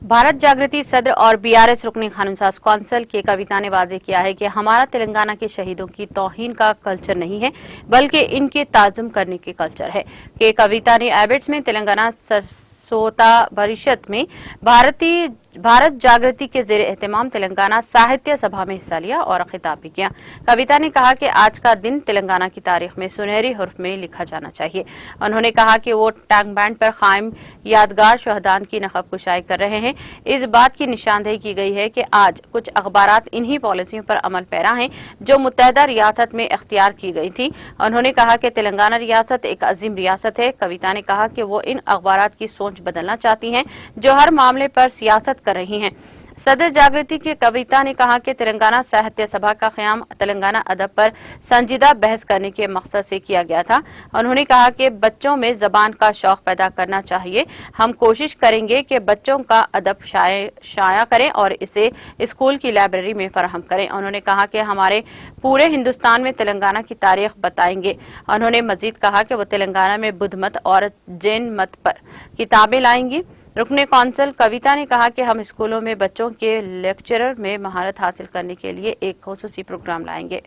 भारत जागृति सदर और बीआरएस रुकनी कानूनसाज कौंसिल के कविता ने वादे किया है कि हमारा तेलंगाना के शहीदों की तौहीन का कल्चर नहीं है बल्कि इनके ताजुम करने के कल्चर है। के कविता ने एबिट्स में तेलंगाना सरसोता परिषद में भारत जागृति के जेर एहतमाम तेलंगाना साहित्य सभा में हिस्सा लिया और खिताब भी किया। कविता ने कहा कि आज का दिन तेलंगाना की तारीख में सुनहरी हुर्फ में लिखा जाना चाहिए। उन्होंने कहा कि वो टैंक बैंड पर कायम यादगार शहदान की नखब कुशाई कर रहे हैं। इस बात की निशानदेही की गई है कि आज कुछ अखबारात इन्हीं पॉलिसियों पर अमल पैरा हैं जो मुत्तहदा रियासत में इख्तियार की गई थी। उन्होंने कहा कि तेलंगाना रियासत एक अजीम रियासत है। कविता ने कहा कि वो इन अखबारात की सोच बदलना चाहती हैं जो हर मामले पर सियासत कर रही हैं। सदर जागृति की कविता ने कहा कि तेलंगाना साहित्य सभा का क़याम तेलंगाना अदब पर संजीदा बहस करने के मकसद से किया गया था। उन्होंने कहा कि बच्चों में जबान का शौक पैदा करना चाहिए। हम कोशिश करेंगे कि बच्चों का अदब शाया करें और इसे स्कूल की लाइब्रेरी में फराहम करें। उन्होंने कहा कि हमारे पूरे हिंदुस्तान में तेलंगाना की तारीख बताएंगे। उन्होंने मजीद कहा कि वो तेलंगाना में बुद्ध मत और जैन मत पर किताबें लाएंगी। रुकने कौंसिल कविता ने कहा कि हम स्कूलों में बच्चों के लेक्चरर में महारत हासिल करने के लिए एक खुसूसी प्रोग्राम लाएंगे।